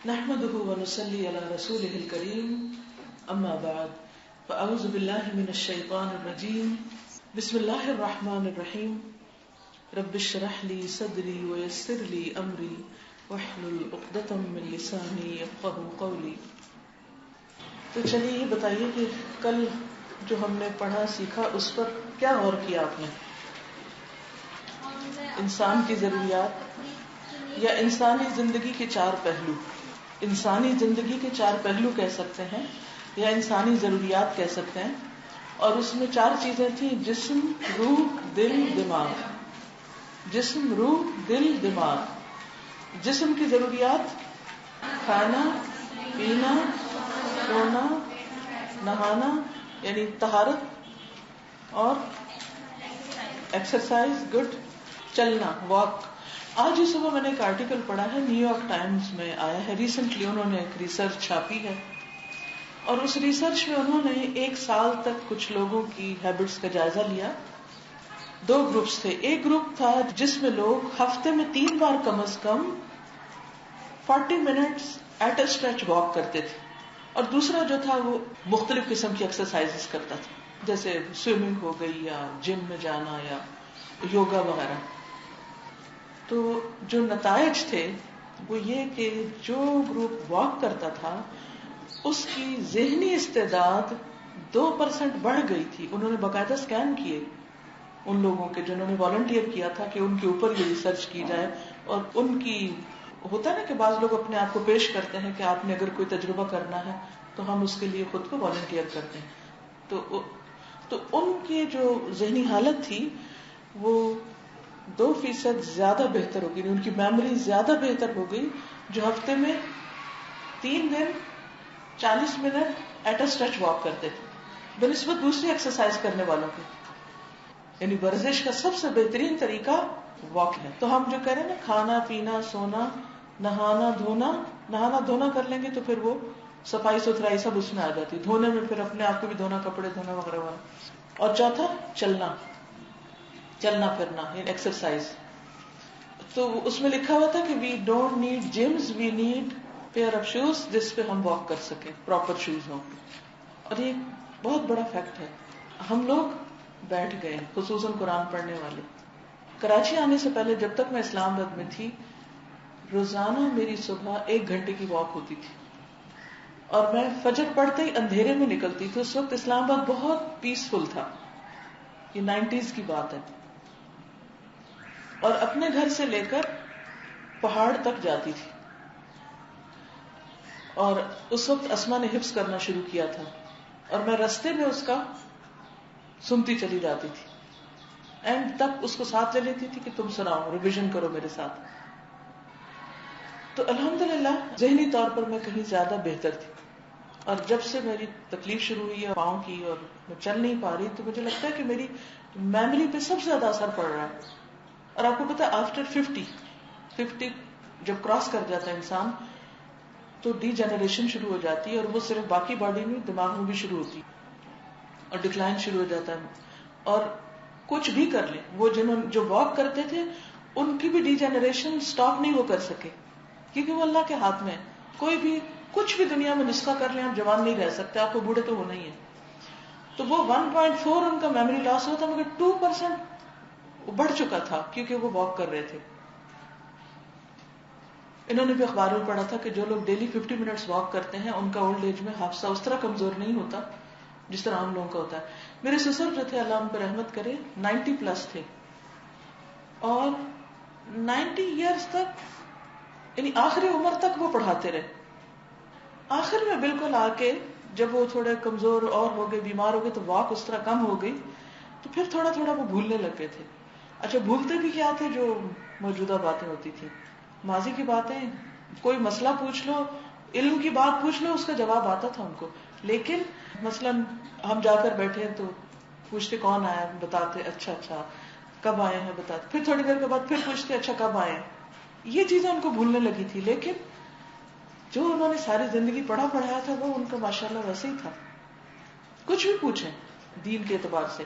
نحمده ونصلي على رسوله الكريم اما بعد فاعوذ بالله من الشيطان الرجيم بسم الله الرحمن الرحيم رب اشرح لي صدري ويسر لي امري واحلل عقدة من لساني يفقهوا قولي. تو چلیے یہ بتائیے کہ کل جو ہم نے پڑھا سیکھا اس پر کیا غور کیا آپ نے؟ انسان کی ضروریات یا انسانی زندگی کے چار پہلو. انسانی زندگی کے چار پہلو کہہ سکتے ہیں یا انسانی ضروریات کہہ سکتے ہیں, اور اس میں چار چیزیں تھیں: جسم, روح, دل, دماغ. جسم, روح, دل, دماغ. جسم کی ضروریات: کھانا, پینا, سونا, نہانا یعنی طہارت, اور ایکسرسائز, گڈ, چلنا, واک. آج ہی صبح میں نے ایک آرٹیکل پڑھا ہے, نیو یارک ٹائمز میں آیا ہے ریسنٹلی. انہوں نے ایک ریسرچ چھاپی ہے اور اس ریسرچ میں انہوں نے 1 سال تک کچھ لوگوں کی ہیبٹس کا جائزہ لیا. 2 گروپس تھے. ایک گروپ تھا جس میں لوگ ہفتے میں 3 بار کم از کم 40 minutes at a stretch walk کرتے تھے, اور دوسرا جو تھا وہ مختلف قسم کی ایکسرسائز کرتا تھا, جیسے سوئمنگ ہو گئی یا جم میں جانا یا یوگا وغیرہ. تو جو نتائج تھے وہ یہ کہ جو گروپ واک کرتا تھا اس کی ذہنی استعداد 2% بڑھ گئی تھی. انہوں نے باقاعدہ اسکین کیے ان لوگوں کے جنہوں نے والنٹیئر کیا تھا کہ ان کے اوپر یہ ریسرچ کی جائے, اور ان کی ہوتا ہے نا کہ بعض لوگ اپنے آپ کو پیش کرتے ہیں کہ آپ نے اگر کوئی تجربہ کرنا ہے تو ہم اس کے لیے خود کو والنٹیئر کرتے ہیں. تو ان کی جو ذہنی حالت تھی وہ 2% زیادہ بہتر ہو گئی, ان کی میموری زیادہ بہتر ہو گئی جو ہفتے میں 3 دن 40 minute at a stretch walk کرتے تھے بنسبت دوسری ایکسرسائز کرنے والوں کے. یعنی ورزش کا سب سے بہترین طریقہ واک ہے. تو ہم جو کہہ رہے ہیں نا, کھانا, پینا, سونا, نہانا دھونا کر لیں گے تو پھر وہ صفائی ستھرائی سب اس میں آ جاتی. دھونے میں پھر اپنے آپ کو بھی دھونا, کپڑے دھونا وغیرہ وغیرہ. اور چوتھا چلنا پھرنا یعنی ایکسرسائز. تو اس میں لکھا ہوا تھا کہ we don't need gyms, we need pair of shoes جس پہ ہم واک کر سکیں, پراپر شوز ہوں. اور یہ بہت بڑا فیکٹ ہے. ہم لوگ بیٹھ گئے, خصوصاً قرآن پڑھنے والے. کراچی آنے سے پہلے جب تک میں اسلام آباد میں تھی, روزانہ میری صبح 1 گھنٹے کی واک ہوتی تھی, اور میں فجر پڑھتے ہی اندھیرے میں نکلتی تھی. اس وقت اسلام آباد بہت پیسفل تھا, یہ 90s کی بات ہے. اور اپنے گھر سے لے کر پہاڑ تک جاتی تھی, اور اس وقت اسما نے حفظ کرنا شروع کیا تھا, اور میں رستے میں اس کا سنتی چلی جاتی تھی. اینڈ تک اس کو ساتھ لے لیتی تھی کہ تم سناؤ, ریویژن کرو میرے ساتھ. تو الحمدللہ ذہنی طور پر میں کہیں زیادہ بہتر تھی. اور جب سے میری تکلیف شروع ہوئی ہے پاؤں کی اور میں چل نہیں پا رہی, تو مجھے لگتا ہے کہ میری میموری پہ سب سے زیادہ اثر پڑ رہا ہے. اور آپ کو پتا ہے آفٹر 50 جب کراس کر جاتا ہے انسان تو ڈی جنریشن شروع ہو جاتی ہے, اور وہ صرف باقی باڈی میں, دماغ میں بھی شروع ہوتی ہے, اور ڈکلائن شروع ہو جاتا ہے. اور کچھ بھی کر لیں, وہ جو واک کرتے تھے ان کی بھی ڈی جنریشن سٹاپ نہیں وہ کر سکے, کیونکہ وہ اللہ کے ہاتھ میں ہے. کوئی بھی کچھ بھی دنیا میں نسخہ کر لیں, آپ جوان نہیں رہ سکتے, آپ کو بوڑھے تو ہونا ہی ہے. تو وہ 1.4 ان کا میموری لاس ہوتا, مگر 2% بڑھ چکا تھا کیونکہ وہ واک کر رہے تھے. انہوں نے بھی اخباروں میں پڑھا تھا کہ جو لوگ ڈیلی 50 منٹس واک کرتے ہیں ان کا اولڈ ایج میں حافظہ اس طرح کمزور نہیں ہوتا جس طرح ہم لوگوں کا ہوتا ہے. میرے سسر جو تھے اللہ ان پر رحمت کرے 90+ تھے, اور 90 ایئرس تک یعنی آخری عمر تک وہ پڑھاتے رہے. آخر میں بالکل آ کے جب وہ تھوڑے کمزور اور ہو گئے, بیمار ہو گئے, تو واک اس طرح کم ہو گئی, تو پھر تھوڑا تھوڑا وہ بھولنے لگ گئے تھے. اچھا بھولتے بھی کیا تھے, جو موجودہ باتیں ہوتی تھی, ماضی کی باتیں. کوئی مسئلہ پوچھ لو, علم کی بات پوچھ لو, اس کا جواب آتا تھا ان کو. لیکن مثلا ہم جا کر بیٹھے تو پوچھتے کون آیا, بتاتے اچھا کب آئے ہیں بتاتے, پھر تھوڑی دیر کے بعد پھر پوچھتے اچھا کب آئے ہیں. یہ چیزیں ان کو بھولنے لگی تھی. لیکن جو انہوں نے ساری زندگی پڑھایا تھا وہ ان کا ماشاءاللہ ویسے ہی تھا. کچھ بھی پوچھیں دین کے اعتبار سے.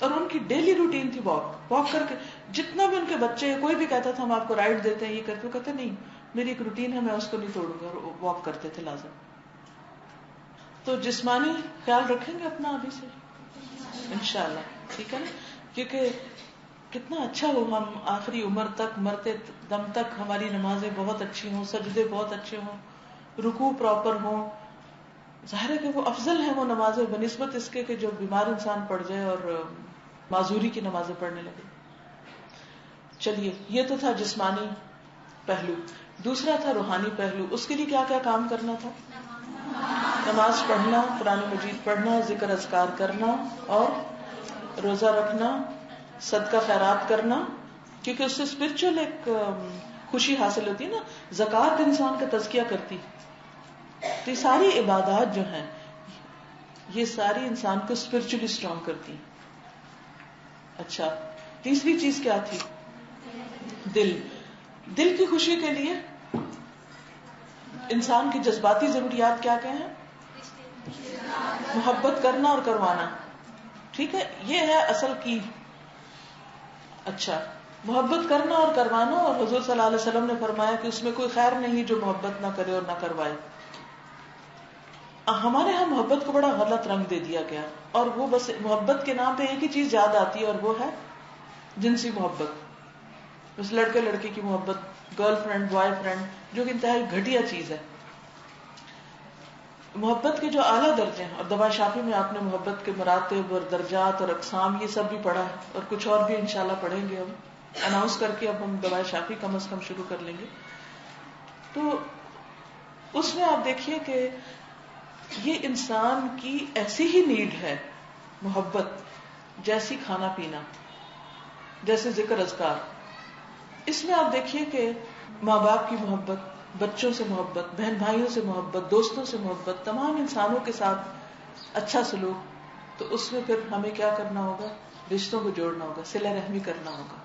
اور ان کی ڈیلی روٹین تھی واک کر کے. جتنا بھی ان کے بچے, کوئی بھی کہتا تھا ہم آپ کو رائڈ دیتے ہیں, یہ کرتے, وہ کہتے نہیں, میری ایک روٹین ہے، میں اس کو نہیں توڑوں گا. اور واک کرتے تھے لازم. تو جسمانی خیال رکھیں گے اپنا ابھی سے انشاءاللہ، ٹھیک ہے نا؟ کیونکہ کتنا اچھا ہو ہم آخری عمر تک، مرتے دم تک ہماری نمازیں بہت اچھی ہوں، سجدے بہت اچھے ہوں، رکوع پراپر ہوں. ظاہر ہے کہ وہ افضل ہیں وہ نمازیں بنسبت اس کے کہ جو بیمار انسان پڑ جائے اور معذوری کی نمازیں پڑھنے لگے. چلیے، یہ تو تھا جسمانی پہلو. دوسرا تھا روحانی پہلو. اس کے لیے کیا کیا کام کرنا تھا؟ نماز پڑھنا، قرآن مجید پڑھنا، ذکر اذکار کرنا، اور روزہ رکھنا، صدقہ خیرات کرنا، کیونکہ اس سے اسپرچل ایک خوشی حاصل ہوتی ہے نا. زکوٰۃ انسان کا تزکیہ کرتی. تو یہ ساری عبادات جو ہیں یہ ساری انسان کو اسپرچلی اسٹرانگ کرتی. اچھا، تیسری چیز کیا تھی؟ دل. دل کی خوشی کے لیے انسان کی جذباتی ضروریات کیا کیا ہیں؟ محبت کرنا اور کروانا. ٹھیک ہے، یہ ہے اصل کی. اچھا، محبت کرنا اور کروانا. اور حضور صلی اللہ علیہ وسلم نے فرمایا کہ اس میں کوئی خیر نہیں جو محبت نہ کرے اور نہ کروائے. ہمارے ہاں محبت کو بڑا غلط رنگ دے دیا گیا، اور وہ بس محبت کے نام پہ ایک ہی چیز یاد آتی ہے، اور وہ ہے جنسی محبت. بس لڑکے لڑکی کی محبت، گرل فرینڈ بوائے فرینڈ، جو کہ انتہائی گھٹیا چیز ہے. محبت کے جو اعلیٰ درجے ہیں، اور دوا شافی میں آپ نے محبت کے مراتب اور درجات اور اقسام یہ سب بھی پڑھا ہے، اور کچھ اور بھی انشاءاللہ پڑھیں گے. ہم اناؤنس کر کے اب ہم دوا شافی کم از کم شروع کر لیں گے. تو اس میں آپ دیکھیے کہ یہ انسان کی ایسی ہی نیڈ ہے محبت، جیسی کھانا پینا، جیسے ذکر اذکار. اس میں آپ دیکھیے کہ ماں باپ کی محبت، بچوں سے محبت، بہن بھائیوں سے محبت، دوستوں سے محبت، تمام انسانوں کے ساتھ اچھا سلوک. تو اس میں پھر ہمیں کیا کرنا ہوگا؟ رشتوں کو جوڑنا ہوگا، صلہ رحمی کرنا ہوگا.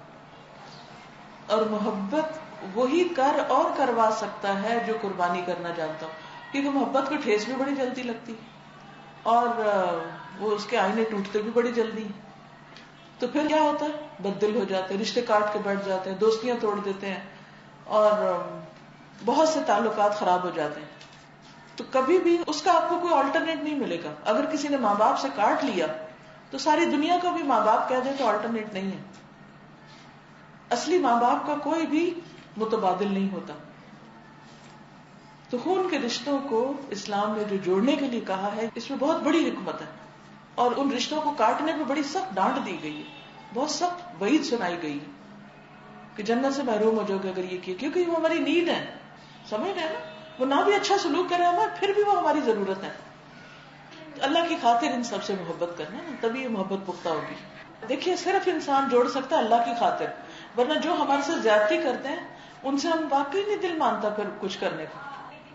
اور محبت وہی کر اور کروا سکتا ہے جو قربانی کرنا جانتا ہوں، کیونکہ محبت کو ٹھیس بھی بڑی جلدی لگتی اور وہ اس کے آئینے ٹوٹتے بھی بڑی جلدی. تو پھر کیا ہوتا ہے؟ بددل ہو جاتے ہیں، رشتے کاٹ کے بیٹھ جاتے ہیں، دوستیاں توڑ دیتے ہیں، اور بہت سے تعلقات خراب ہو جاتے ہیں. تو کبھی بھی اس کا آپ کو کوئی آلٹرنیٹ نہیں ملے گا. اگر کسی نے ماں باپ سے کاٹ لیا تو ساری دنیا کو بھی ماں باپ کہہ دے تو آلٹرنیٹ نہیں ہے. اصلی ماں باپ کا کوئی بھی متبادل نہیں ہوتا. تو خون کے رشتوں کو اسلام نے جو جوڑنے کے لیے کہا ہے، اس میں بہت بڑی حکمت ہے. اور ان رشتوں کو کاٹنے پہ بڑی سخت ڈانٹ دی گئی ہے، بہت سخت وعید سنائی گئی ہے کہ جنت سے محروم ہو جاؤ گے اگر یہ کیا، کیونکہ یہ ہماری نیڈ ہے. سمجھ رہے ہیں نا؟ وہ نہ بھی اچھا سلوک کرے ہمیں، پھر بھی وہ ہماری ضرورت ہے. اللہ کی خاطر ان سب سے محبت کرنا ہے نا، تبھی یہ محبت پختہ ہوگی. دیکھیے، صرف انسان جوڑ سکتا ہے اللہ کی خاطر، ورنہ جو ہمارے سے زیادتی کرتے ہیں ان سے ہم واقعی نہیں دل مانتا پھر کچھ کرنے کا.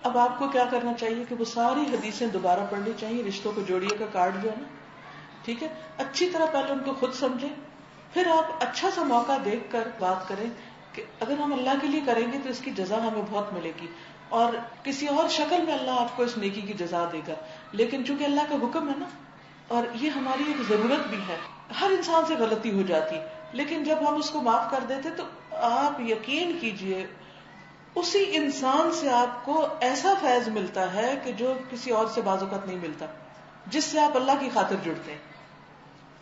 اب آپ کو کیا کرنا چاہیے کہ وہ ساری حدیثیں دوبارہ پڑھنی چاہیے. رشتوں کو جوڑیے کا کارڈ جو ہے نا، ٹھیک ہے، اچھی طرح پہلے ان کو خود سمجھیں، پھر آپ اچھا سا موقع دیکھ کر بات کریں کہ اگر ہم اللہ کے لیے کریں گے تو اس کی جزا ہمیں بہت ملے گی، اور کسی اور شکل میں اللہ آپ کو اس نیکی کی جزا دے گا. لیکن چونکہ اللہ کا حکم ہے نا، اور یہ ہماری ایک ضرورت بھی ہے، ہر انسان سے غلطی ہو جاتی، لیکن جب ہم اس کو معاف کر دیتے تو آپ یقین کیجئے اسی انسان سے آپ کو ایسا فیض ملتا ہے کہ جو کسی اور سے بعض اوقات نہیں ملتا، جس سے آپ اللہ کی خاطر جڑتے ہیں.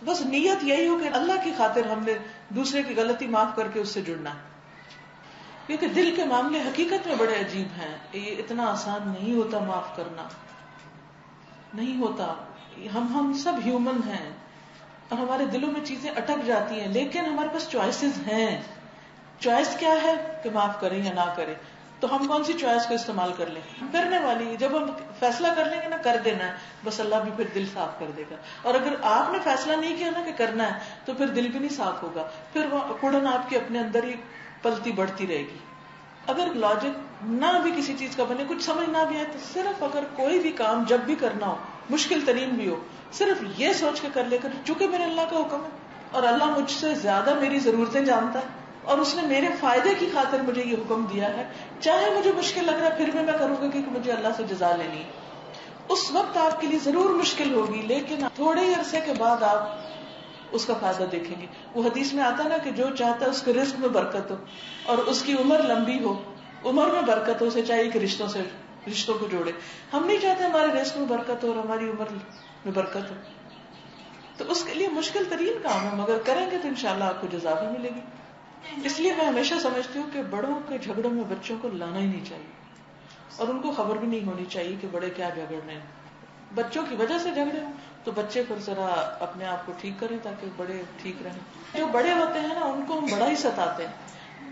بس نیت یہی ہو کہ اللہ کی خاطر ہم نے دوسرے کی غلطی معاف کر کے اس سے جڑنا ہے. کیونکہ دل کے معاملے حقیقت میں بڑے عجیب ہیں. یہ اتنا آسان نہیں ہوتا، معاف کرنا نہیں ہوتا. ہم سب ہیومن ہیں اور ہمارے دلوں میں چیزیں اٹک جاتی ہیں، لیکن ہمارے پاس چوائسز ہیں. چوائس کیا ہے کہ معاف کریں یا نہ کریں. تو ہم کون سی چوائس کو استعمال کر لیں؟ کرنے والی. جب ہم فیصلہ کر لیں گے نا کر دینا ہے، بس اللہ بھی پھر دل صاف کر دے گا. اور اگر آپ نے فیصلہ نہیں کیا نا کہ کرنا ہے تو پھر دل بھی نہیں صاف ہوگا، پھر وہ کڑن آپ کے اپنے اندر ہی پلتی بڑھتی رہے گی. اگر لاجک نہ بھی کسی چیز کا بنے، کچھ سمجھ نہ بھی آئے، تو صرف اگر کوئی بھی کام جب بھی کرنا ہو، مشکل ترین بھی ہو، صرف یہ سوچ کے کر لے کر چونکہ میرے اللہ کا حکم ہے اور اللہ مجھ سے زیادہ میری ضرورتیں جانتا ہے اور اس نے میرے فائدے کی خاطر مجھے یہ حکم دیا ہے، چاہے مجھے مشکل لگ رہا ہے پھر بھی میں کروں گا کیونکہ مجھے اللہ سے جزا لینی ہے. اس وقت آپ کے لیے ضرور مشکل ہوگی، لیکن تھوڑے ہی عرصے کے بعد آپ اس کا فائدہ دیکھیں گے. وہ حدیث میں آتا نا کہ جو چاہتا ہے اس کے رزق میں برکت ہو اور اس کی عمر لمبی ہو، عمر میں برکت ہو، اسے چاہیے کہ رشتوں کو جوڑے. ہم نہیں چاہتے ہمارے رزق میں برکت ہو اور ہماری عمر میں برکت ہو. تو اس کے لیے مشکل ترین کام ہے، مگر کریں گے تو انشاءاللہ آپ کو جزا بھی ملے گی. اس لیے میں ہمیشہ سمجھتی ہوں کہ بڑوں کے جھگڑوں میں بچوں کو لانا ہی نہیں چاہیے، اور ان کو خبر بھی نہیں ہونی چاہیے کہ بڑے کیا جھگڑ رہے ہیں. بچوں کی وجہ سے جھگڑے ہوں تو بچے پھر ذرا اپنے آپ کو ٹھیک کریں تاکہ بڑے ٹھیک رہیں. جو بڑے ہوتے ہیں نا ان کو ہم بڑا ہی ستاتے ہیں.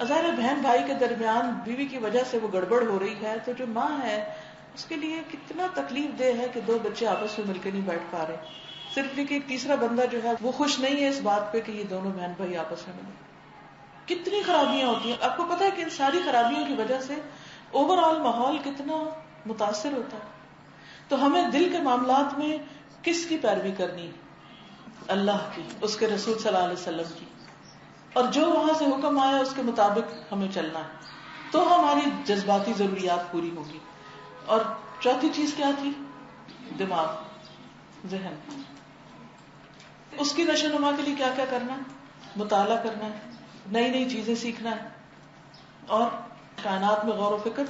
ظاہر بہن بھائی کے درمیان بیوی کی وجہ سے وہ گڑبڑ ہو رہی ہے تو جو ماں ہے اس کے لیے کتنا تکلیف دہ ہے کہ دو بچے آپس میں مل کے نہیں بیٹھ پا رہے، صرف کہ ایک تیسرا بندہ جو ہے وہ خوش نہیں ہے اس بات پہ کہ یہ دونوں بہن بھائی آپس میں ملے. کتنی خرابیاں ہوتی ہیں. آپ کو پتا ہے کہ ان ساری خرابیوں کی وجہ سے اوور آل ماحول کتنا متاثر ہوتا ہے. تو ہمیں دل کے معاملات میں کس کی پیروی کرنی؟ اللہ کی، اس کے رسول صلی اللہ علیہ وسلم کی، اور جو وہاں سے حکم آیا اس کے مطابق ہمیں چلنا ہے، تو ہماری جذباتی ضروریات پوری ہوگی. اور چوتھی چیز کیا تھی؟ دماغ، ذہن. اس کی نشو نما کے لیے کیا کیا کرنا ہے؟ مطالعہ کرنا ہے، نئی نئی چیزیں سیکھنا ہے، اور کائنات میں غور و فکر،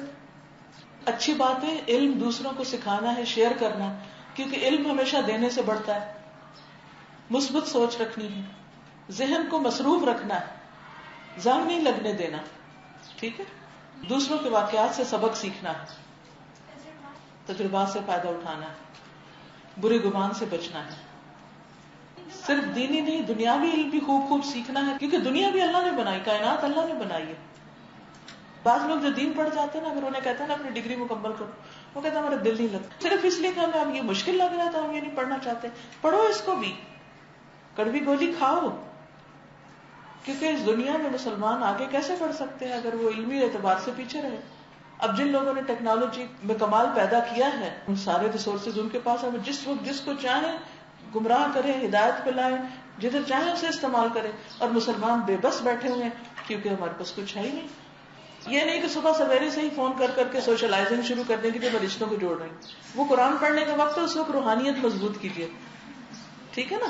اچھی باتیں، علم دوسروں کو سکھانا ہے، شیئر کرنا ہے، کیونکہ علم ہمیشہ دینے سے بڑھتا ہے. مثبت سوچ رکھنی ہے، ذہن کو مصروف رکھنا ہے، زنگ نہیں لگنے دینا. ٹھیک ہے. دوسروں کے واقعات سے سبق سیکھنا ہے، تجربات سے فائدہ اٹھانا ہے، برے گمان سے بچنا ہے. صرف دینی نہیں، دنیاوی علم بھی خوب خوب سیکھنا ہے، کیونکہ دنیا بھی اللہ نے بنائی، کائنات اللہ نے بنائی ہے. بعض لوگ جو دین پڑھ جاتے ہیں نا، اگر انہیں کہتے ہیں نا اپنی ڈگری مکمل کرو، وہ کہتے ہیں ہمارا دل نہیں لگتا، صرف اس لیے کہ ہمیں اب یہ مشکل لگ رہا تھا، ہم یہ نہیں پڑھنا چاہتے. پڑھو اس کو بھی، کڑوی گولی کھاؤ، کیونکہ اس دنیا میں مسلمان آگے کیسے بڑھ سکتے ہیں اگر وہ علمی اعتبار سے پیچھے رہے. اب جن لوگوں نے ٹیکنالوجی میں کمال پیدا کیا ہے، ان سارے ریسورسز ان کے پاس ہے، جس وقت جس کو چاہیں گمراہ کریں، ہدایت پہ لائیں، جدھر چاہیں اسے استعمال کریں. اور مسلمان بے بس بیٹھے ہوئے ہیں کیونکہ ہمارے پاس کچھ ہے ہی نہیں. یہ نہیں کہ صبح سویرے سے ہی فون کر کر کے سوشلائزنگ شروع کر دیں کہ جو رشتوں کو جوڑ رہے ہیں. وہ قرآن پڑھنے کا وقت ہے، اس وقت روحانیت مضبوط کیجیے. ٹھیک ہے نا.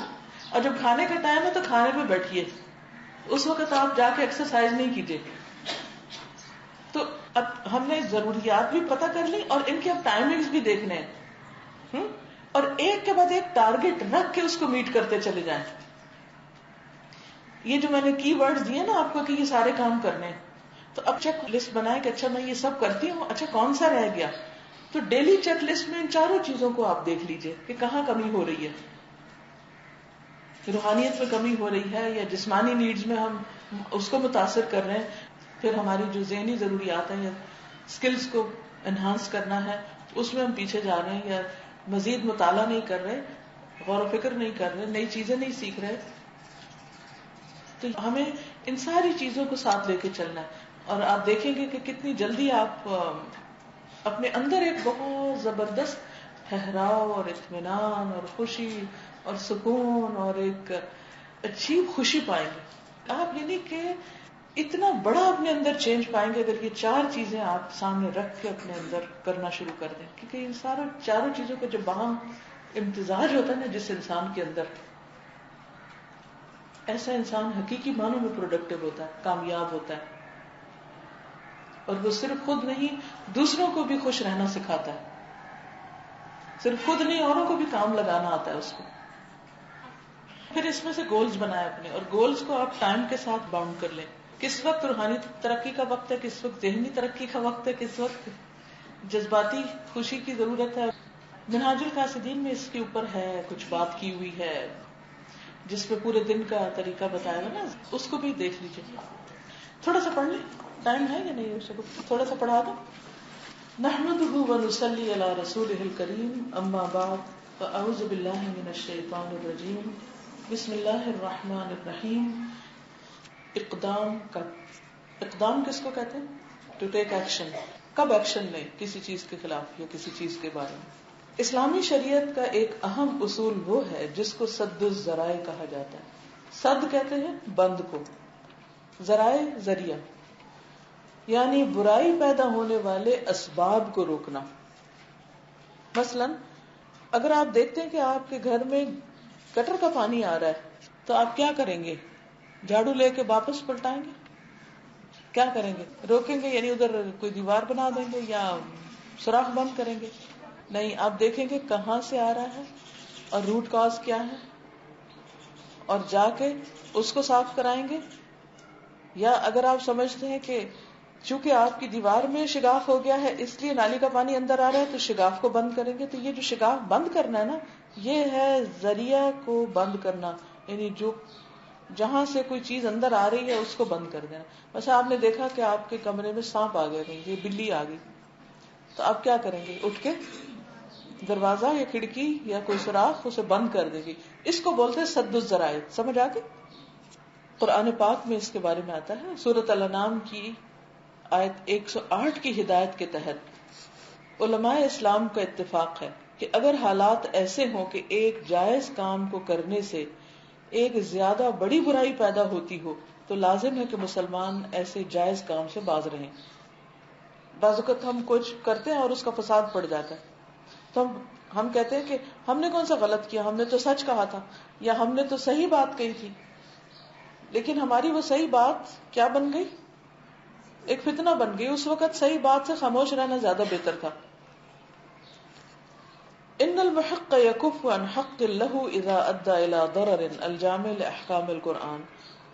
اور جب کھانے کا ٹائم ہے تو کھانے پہ بیٹھیے، اس وقت آپ جا کے ایکسرسائز نہیں کیجیے. تو اب ہم نے ضروریات بھی پتہ کر لی اور ان کے اب ٹائمنگز بھی دیکھنے ہیں، اور ایک کے بعد ایک ٹارگٹ رکھ کے اس کو میٹ کرتے چلے جائیں. یہ جو میں نے کی ورڈز دیے نا آپ کو کہ یہ سارے کام کرنے ہیں، تو اب چیک لسٹ بنائے کہ اچھا میں یہ سب کرتی ہوں، اچھا کون سا رہ گیا. تو ڈیلی چیک لسٹ میں ان چاروں چیزوں کو آپ دیکھ لیجئے کہ کہاں کمی ہو رہی ہے. روحانیت میں کمی ہو رہی ہے یا جسمانی نیڈز میں ہم اس کو متاثر کر رہے ہیں. پھر ہماری جو ذہنی ضروریات ہیں یا اسکلز کو انہانس کرنا ہے اس میں ہم پیچھے جا رہے ہیں، یا مزید مطالعہ نہیں کر رہے، غور و فکر نہیں کر رہے، نئی چیزیں نہیں سیکھ رہے. تو ہمیں ان ساری چیزوں کو ساتھ لے کے چلنا ہے. اور آپ دیکھیں گے کہ کتنی جلدی آپ اپنے اندر ایک بہت زبردست ٹھہراؤ اور اطمینان اور خوشی اور سکون اور ایک عجیب خوشی پائیں گے. آپ یعنی کہ اتنا بڑا اپنے اندر چینج پائیں گے اگر یہ چار چیزیں آپ سامنے رکھ کے اپنے اندر کرنا شروع کر دیں. کیونکہ ان چاروں چیزوں کا جب باہم امتزاج ہوتا ہے نا جس انسان کے اندر، ایسا انسان حقیقی معنوں میں پروڈکٹیو ہوتا ہے، کامیاب ہوتا ہے. اور وہ صرف خود نہیں دوسروں کو بھی خوش رہنا سکھاتا ہے. صرف خود نہیں اوروں کو بھی کام لگانا آتا ہے اس کو. پھر اس میں سے گولز بنائے اپنے، اور گولز کو آپ ٹائم کے ساتھ باؤنڈ کر لیں. کس وقت روحانی ترقی کا وقت ہے، کس وقت ذہنی ترقی کا وقت ہے، کس وقت جذباتی خوشی کی ضرورت ہے. منہاج القاصدین میں اس کے اوپر ہے کچھ بات کی ہوئی ہے جس پہ پورے دن کا طریقہ بتایا ہوا نا، اس کو بھی دیکھ لیجیے. تھوڑا سا پڑھ لیں، ٹائم ہے یا نہیں؟ اسے تھوڑا سا پڑھا دو. نحمده ونصلي على رسوله الكريم اما بعد فاعوذ بالله من الشيطان الرجيم بسم الله الرحمن الرحيم. اقدام کس کو کہتے ہیں؟ To take action. کب ایکشن لیں کسی چیز کے خلاف یا کسی چیز کے بارے میں. اسلامی شریعت کا ایک اہم اصول وہ ہے جس کو سد الذرائع کہا جاتا ہے. سد کہتے ہیں بند کو، ذرائع ذریعہ، یعنی برائی پیدا ہونے والے اسباب کو روکنا. مثلا اگر آپ دیکھتے ہیں کہ آپ کے گھر میں گٹر کا پانی آ رہا ہے تو آپ کیا کریں گے؟ جھاڑو لے کے واپس پلٹائیں گے؟ کیا کریں گے؟ روکیں گے یعنی ادھر کوئی دیوار بنا دیں گے یا سوراخ بند کریں گے؟ نہیں، آپ دیکھیں گے کہاں سے آ رہا ہے اور روٹ کاز کیا ہے، اور جا کے اس کو صاف کرائیں گے. یا اگر آپ سمجھتے ہیں کہ چونکہ آپ کی دیوار میں شگاف ہو گیا ہے اس لیے نالی کا پانی اندر آ رہا ہے تو شگاف کو بند کریں گے، تو یہ جو شگاف بند کرنا ہے نا، یہ ہے ذریعہ کو بند کرنا، یعنی جو جہاں سے کوئی چیز اندر آ رہی ہے اس کو بند کر دینا. بس آپ نے دیکھا کہ آپ کے کمرے میں سانپ آ گیا، یہ بلی آ گئی، تو آپ کیا کریں گے؟ اٹھ کے دروازہ یا کھڑکی یا کوئی سوراخ اسے بند کر دے گی. اس کو بولتے ہیں سد الذرائع. سمجھ آ گئی؟ قرآن پاک میں اس کے بارے میں آتا ہے. سورۃ الانعام کی آیت 108 کی ہدایت کے تحت علماء اسلام کا اتفاق ہے کہ اگر حالات ایسے ہوں کہ ایک جائز کام کو کرنے سے ایک زیادہ بڑی برائی پیدا ہوتی ہو تو لازم ہے کہ مسلمان ایسے جائز کام سے باز رہیں. بعض اوقات ہم کچھ کرتے ہیں اور اس کا فساد پڑ جاتا ہے تو ہم کہتے ہیں کہ ہم نے کون سا غلط کیا، ہم نے تو سچ کہا تھا یا ہم نے تو صحیح بات کہی تھی. لیکن ہماری وہ صحیح بات کیا بن گئی؟ ایک فتنہ بن گئی. اس وقت صحیح بات سے خاموش رہنا زیادہ بہتر تھا. ان المحق يكف عن حق له اذا ادى الى ضرر الجامع لاحکام القرآن.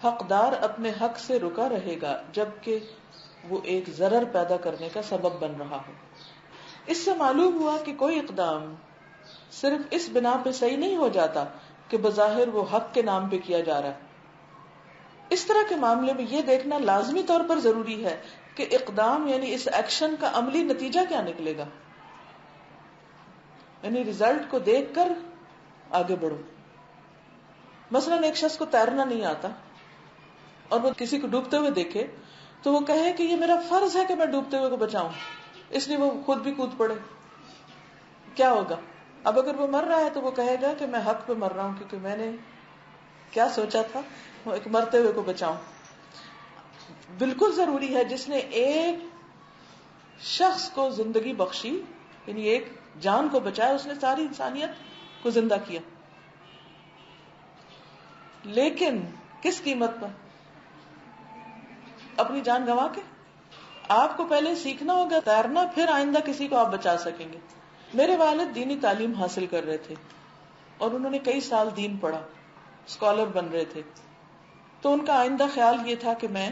حقدار اپنے حق سے رکا رہے گا جبکہ وہ ایک ضرر پیدا کرنے کا سبب بن رہا ہو. اس سے معلوم ہوا کہ کوئی اقدام صرف اس بنا پہ صحیح نہیں ہو جاتا کہ بظاہر وہ حق کے نام پہ کیا جا رہا ہے. اس طرح کے معاملے میں یہ دیکھنا لازمی طور پر ضروری ہے کہ اقدام یعنی اس ایکشن کا عملی نتیجہ کیا نکلے گا، یعنی ریزلٹ کو دیکھ کر آگے بڑھو. مثلا ایک شخص کو تیرنا نہیں آتا اور وہ کسی کو ڈوبتے ہوئے دیکھے تو وہ کہے کہ یہ میرا فرض ہے کہ میں ڈوبتے ہوئے کو بچاؤں، اس لیے وہ خود بھی کود پڑے. کیا ہوگا؟ اب اگر وہ مر رہا ہے تو وہ کہے گا کہ میں حق پہ مر رہا ہوں کیونکہ میں نے کیا سوچا تھا، وہ ایک مرتے ہوئے کو بچاؤں. بالکل ضروری ہے جس نے ایک شخص کو زندگی بخشی، یعنی ایک جان کو بچایا، اس نے ساری انسانیت کو زندہ کیا. لیکن کس قیمت پر؟ اپنی جان گنوا کے. آپ کو پہلے سیکھنا ہوگا تیرنا، پھر آئندہ کسی کو آپ بچا سکیں گے. میرے والد دینی تعلیم حاصل کر رہے تھے اور انہوں نے کئی سال دین پڑھا، اسکالر بن رہے تھے. تو ان کا آئندہ خیال یہ تھا کہ میں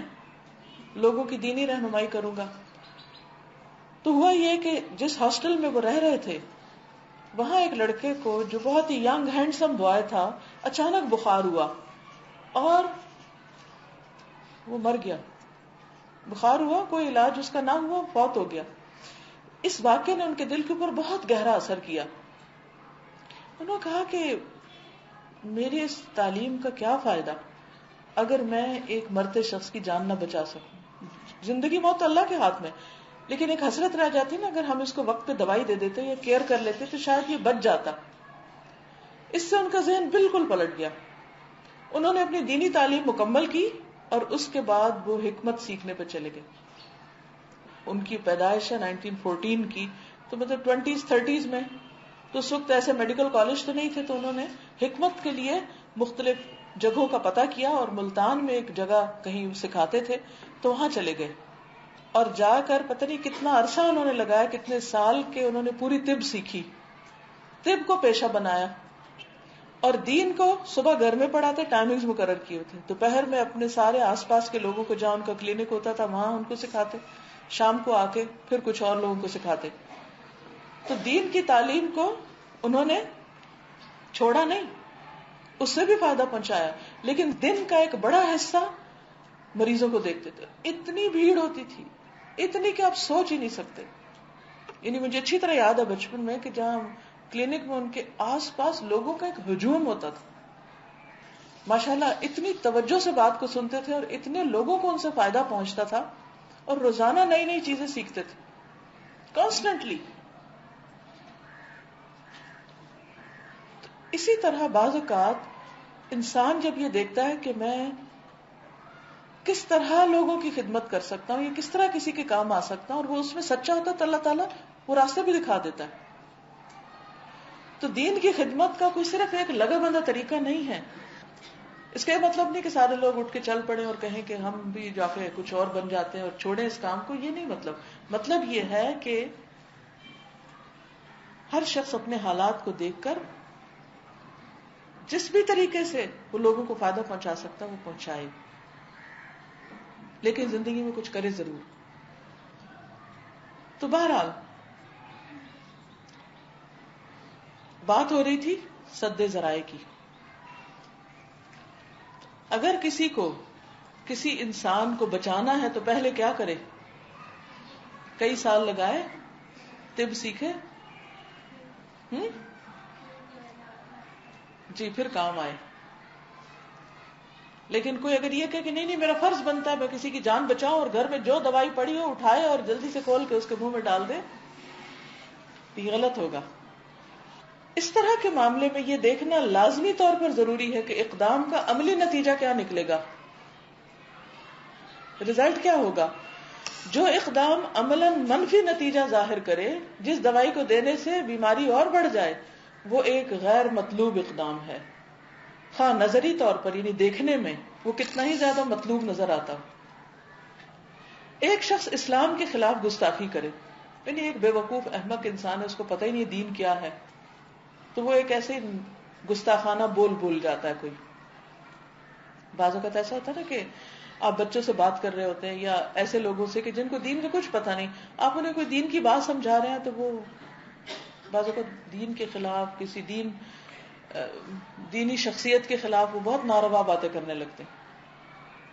لوگوں کی دینی رہنمائی کروں گا. تو ہوا یہ کہ جس ہاسٹل میں وہ رہ رہے تھے وہاں ایک لڑکے کو جو بہت ہی ینگ ہینڈسم بوائے تھا اچانک بخار ہوا اور وہ مر گیا. بخار ہوا، کوئی علاج اس کا نہ ہوا، فوت ہو گیا. اس واقعے نے ان کے دل کے اوپر بہت گہرا اثر کیا. انہوں نے کہا کہ میری اس تعلیم کا کیا فائدہ اگر میں ایک مرتے شخص کی جان نہ بچا سکوں. زندگی موت اللہ کے ہاتھ میں، لیکن ایک حسرت رہ جاتی نا، اگر ہم اس کو وقت پہ دوائی دے دیتے یا کیئر کر لیتے تو شاید یہ بچ جاتا. اس سے ان کا ذہن بالکل پلٹ گیا. انہوں نے اپنی دینی تعلیم مکمل کی اور اس کے بعد وہ حکمت سیکھنے پہ چلے گئے. ان کی پیدائش ہے 1914 کی، تو مطلب 20s 30s میں، تو اس وقت ایسے میڈیکل کالج تو نہیں تھے. تو انہوں نے حکمت کے لیے مختلف جگہوں کا پتہ کیا اور ملتان میں ایک جگہ کہیں سکھاتے تھے تو وہاں چلے گئے اور جا کر پتہ نہیں کتنا عرصہ انہوں نے لگایا، کتنے سال کے انہوں نے پوری طب سیکھی، طب کو پیشہ بنایا. اور دین کو صبح گھر میں پڑھاتے، ٹائمنگز مقرر کیے ہوتے، دوپہر میں اپنے سارے آس پاس کے لوگوں کو جہاں ان کا کلینک ہوتا تھا وہاں ان کو سکھاتے، شام کو آ کے پھر کچھ اور لوگوں کو سکھاتے. تو دین کی تعلیم کو انہوں نے چھوڑا نہیں، اس سے بھی فائدہ پہنچایا، لیکن دن کا ایک بڑا حصہ مریضوں کو دیکھتے تھے. اتنی بھیڑ ہوتی تھی، اتنی کہ آپ سوچ ہی نہیں سکتے. یعنی مجھے اچھی طرح یاد ہے بچپن میں کہ جہاں کلینک میں ان کے آس پاس لوگوں کا ایک ہجوم ہوتا تھا. ماشاءاللہ اتنی توجہ سے بات کو سنتے تھے اور اتنے لوگوں کو ان سے فائدہ پہنچتا تھا اور روزانہ نئی نئی چیزیں سیکھتے تھے کانسٹنٹلی. اسی طرح بعض اوقات انسان جب یہ دیکھتا ہے کہ میں کس طرح لوگوں کی خدمت کر سکتا ہوں یا کس طرح کسی کے کام آ سکتا ہوں اور وہ اس میں سچا ہوتا ہے تو اللہ تعالیٰ وہ راستے بھی دکھا دیتا ہے. تو دین کی خدمت کا کوئی صرف ایک لگا بندہ طریقہ نہیں ہے، اس کا یہ مطلب نہیں کہ سارے لوگ اٹھ کے چل پڑے اور کہیں کہ ہم بھی جا کے کچھ اور بن جاتے ہیں اور چھوڑیں اس کام کو، یہ نہیں مطلب یہ ہے کہ ہر شخص اپنے حالات کو دیکھ کر جس بھی طریقے سے وہ لوگوں کو فائدہ پہنچا سکتا ہے وہ پہنچائے، لیکن زندگی میں کچھ کرے ضرور. تو بہرحال بات ہو رہی تھی سد ذرائع کی. اگر کسی انسان کو بچانا ہے تو پہلے کیا کرے؟ کئی سال لگائے، طب سیکھے، جی پھر کام آئے. لیکن کوئی اگر یہ کہ نہیں نہیں میرا فرض بنتا ہے میں کسی کی جان بچاؤں اور گھر میں جو دوائی پڑی ہو اٹھائے اور جلدی سے کھول کے اس کے منہ میں ڈال دے، یہ غلط ہوگا. اس طرح کے معاملے میں یہ دیکھنا لازمی طور پر ضروری ہے کہ اقدام کا عملی نتیجہ کیا نکلے گا، رزلٹ کیا ہوگا. جو اقدام عملاً منفی نتیجہ ظاہر کرے، جس دوائی کو دینے سے بیماری اور بڑھ جائے، وہ ایک غیر مطلوب اقدام ہے، خواہ نظری طور پر یعنی دیکھنے میں وہ کتنا ہی زیادہ مطلوب نظر آتا ہو. ایک شخص اسلام کے خلاف گستاخی کرے، یعنی ایک بے وقوف احمق انسان ہے، اس کو پتہ ہی نہیں دین کیا ہے، تو وہ ایک ایسے گستاخانہ بول جاتا ہے. کوئی بعض اوقات ایسا ہوتا ہے نا کہ آپ بچوں سے بات کر رہے ہوتے ہیں یا ایسے لوگوں سے کہ جن کو دین کا کچھ پتہ نہیں، آپ انہیں کوئی دین کی بات سمجھا رہے ہیں تو وہ بعض اوقات دین کے خلاف، کسی دینی شخصیت کے خلاف وہ بہت ناروا باتیں کرنے لگتے ہیں.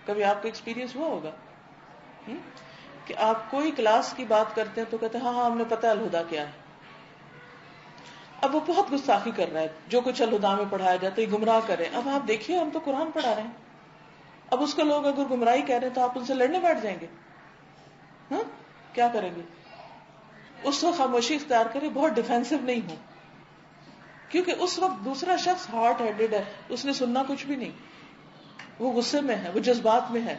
کبھی آپ کو ایکسپیرینس ہوا ہوگا کہ آپ کوئی کلاس کی بات کرتے ہیں تو کہتے ہیں ہاں ہم نے پتہ الہدا کیا ہے. اب وہ بہت گستاخی کر رہا ہے، جو کچھ الہدا میں پڑھایا جاتا ہے گمراہ کرے. اب آپ دیکھیے ہم تو قرآن پڑھا رہے ہیں، اب اس کو لوگ اگر گمراہی کہہ رہے ہیں تو آپ ان سے لڑنے بیٹھ جائیں گے؟ کیا کریں گے؟ اس وقت خاموشی اختیار کرے، بہت ڈیفینسو نہیں ہو، کیونکہ اس وقت دوسرا شخص ہارٹ ہیڈڈ ہے، اس نے سننا کچھ بھی نہیں، وہ غصے میں ہے، وہ جذبات میں ہے.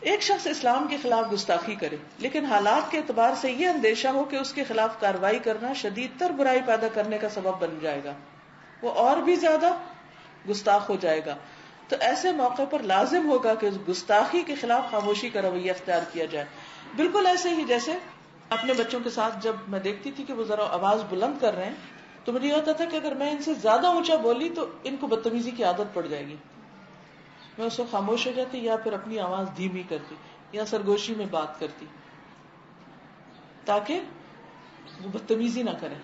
ایک شخص اسلام کے خلاف گستاخی کرے لیکن حالات کے اعتبار سے یہ اندیشہ ہو کہ اس کے خلاف کارروائی کرنا شدید تر برائی پیدا کرنے کا سبب بن جائے گا، وہ اور بھی زیادہ گستاخ ہو جائے گا. تو ایسے موقع پر لازم ہوگا کہ اس گستاخی کے خلاف خاموشی کا رویہ اختیار کیا جائے. بالکل ایسے ہی جیسے اپنے بچوں کے ساتھ جب میں دیکھتی تھی کہ وہ ذرا آواز بلند کر رہے ہیں تو مجھے یہ ہوتا تھا کہ اگر میں ان سے زیادہ اونچا بولی تو ان کو بدتمیزی کی عادت پڑ جائے گی. میں اس کو خاموش ہو جاتی یا پھر اپنی آواز دھیمی کرتی یا سرگوشی میں بات کرتی تاکہ وہ بدتمیزی نہ کریں.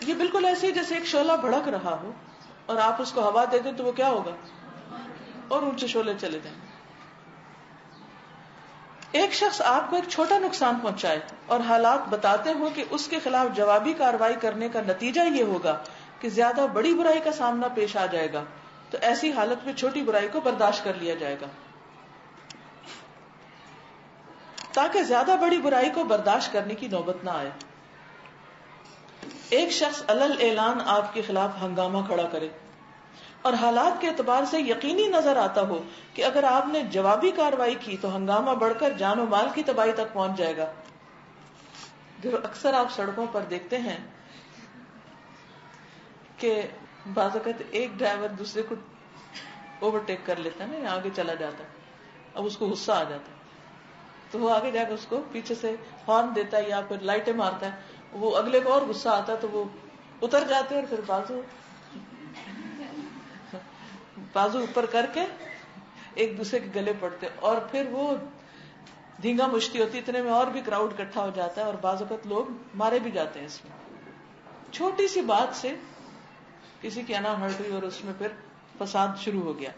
یہ بالکل ایسے ہی جیسے ایک شعلہ بھڑک رہا ہو اور آپ اس کو ہوا دے دیں تو وہ کیا ہوگا؟ اور اونچے شعلے چلے جائیں. ایک شخص آپ کو ایک چھوٹا نقصان پہنچائے اور حالات بتاتے ہوں کہ اس کے خلاف جوابی کارروائی کرنے کا نتیجہ یہ ہوگا کہ زیادہ بڑی برائی کا سامنا پیش آ جائے گا، تو ایسی حالت میں چھوٹی برائی کو برداشت کر لیا جائے گا تاکہ زیادہ بڑی برائی کو برداشت کرنے کی نوبت نہ آئے. ایک شخص علل اعلان آپ کے خلاف ہنگامہ کھڑا کرے اور حالات کے اعتبار سے یقینی نظر آتا ہو کہ اگر آپ نے جوابی کارروائی کی تو ہنگامہ بڑھ کر جان و مال کی تباہی تک پہنچ جائے گا. جو اکثر آپ سڑکوں پر دیکھتے ہیں کہ بعض اوقات ایک ڈرائیور دوسرے کو اوورٹیک کر لیتا ہے نا، آگے چلا جاتا ہے، اب اس کو غصہ آ جاتا ہے تو وہ آگے جا کے اس کو پیچھے سے ہارن دیتا ہے یا پھر لائٹیں مارتا ہے، وہ اگلے کو اور غصہ آتا ہے تو وہ اتر جاتے ہیں اور پھر بازو اوپر کر کے ایک دوسرے کے گلے پڑتے اور پھر وہ دھینگا مشتی ہوتی، اتنے میں اور بھی کراؤڈ اکٹھا ہو جاتا ہے اور بعض اوقات لوگ مارے بھی جاتے ہیں. اس میں چھوٹی سی بات سے کسی کی انا ہٹ گئی اور اس میں پھر فساد شروع ہو گیا.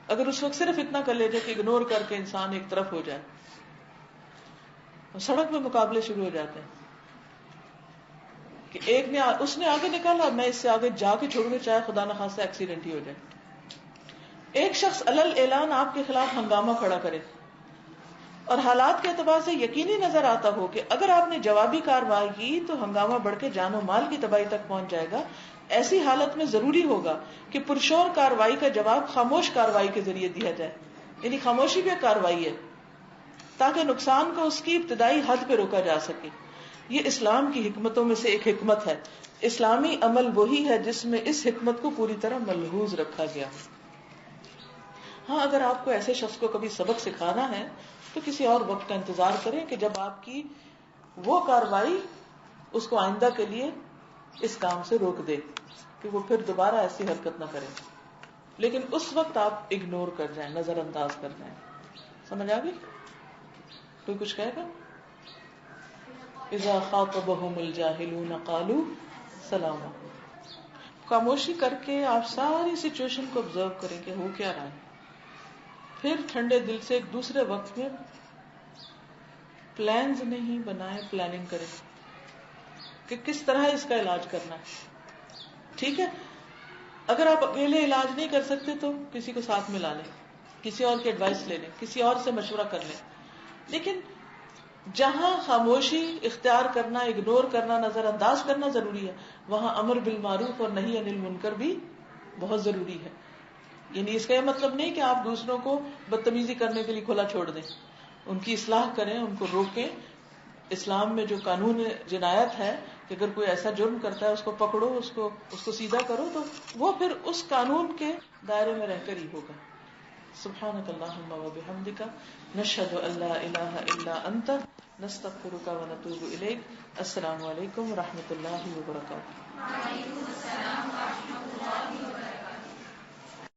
اگر اس وقت صرف اتنا کر لے جائے کہ اگنور کر کے انسان ایک طرف ہو جائے، سڑک میں مقابلے شروع ہو جاتے ہیں کہ اس نے آگے نکالا، میں اس سے آگے جا کے چھوڑوں، چاہے خدا نخواستہ ایکسیڈنٹ ہی ہو جائے. ایک شخص علل اعلان آپ کے خلاف ہنگامہ کھڑا کرے اور حالات کے اعتبار سے یقینی نظر آتا ہو کہ اگر آپ نے جوابی کارروائی کی تو ہنگامہ بڑھ کے جان و مال کی تباہی تک پہنچ جائے گا. ایسی حالت میں ضروری ہوگا کہ پرشور کارروائی کا جواب خاموش کارروائی کے ذریعے دیا جائے، یعنی خاموشی بھی ایک کارروائی ہے تاکہ نقصان کو اس کی ابتدائی حد پہ روکا جا سکے. یہ اسلام کی حکمتوں میں سے ایک حکمت ہے. اسلامی عمل وہی ہے جس میں اس حکمت کو پوری طرح ملحوظ رکھا گیا. ہاں اگر آپ کو ایسے شخص کو کبھی سبق سکھانا ہے تو کسی اور وقت کا انتظار کریں کہ جب آپ کی وہ کاروائی اس کو آئندہ کے لیے اس کام سے روک دے کہ وہ پھر دوبارہ ایسی حرکت نہ کرے. لیکن اس وقت آپ اگنور کر جائیں, نظر انداز کر جائیں. سمجھ آ گئی؟ کوئی کچھ کہے گا؟ اذا خاطبهم الجاهلون قالوا سلاما. خاموشی کر کے آپ ساری سچویشن کو آبزرو کریں کہ ہو کیا رہا ہے, پھر ٹھنڈے دل سے ایک دوسرے وقت میں پلانز نہیں بنائیں, پلاننگ کریں کہ کس طرح اس کا علاج کرنا ہے. ٹھیک ہے, اگر آپ اکیلے علاج نہیں کر سکتے تو کسی کو ساتھ میں لا لیں, کسی اور کی ایڈوائس لے لیں, کسی اور سے مشورہ کر لیں. لیکن جہاں خاموشی اختیار کرنا, اگنور کرنا, نظر انداز کرنا ضروری ہے, وہاں امر بالمعروف اور نہی عن المنکر بھی بہت ضروری ہے. یعنی اس کا یہ مطلب نہیں کہ آپ دوسروں کو بدتمیزی کرنے کے لیے کھلا چھوڑ دیں, ان کی اصلاح کریں, ان کو روکیں. اسلام میں جو قانون جنایت ہے کہ اگر کوئی ایسا جرم کرتا ہے اس کو پکڑو, اس کو سیدھا کرو, تو وہ پھر اس قانون کے دائرے میں رہ کر ہی ہوگا. سبحانک اللہم و بحمدک نشہد ان لا الہ الا انت نستغفرک و نتوب الیک. السلام علیکم و رحمۃ اللہ وبرکاتہ.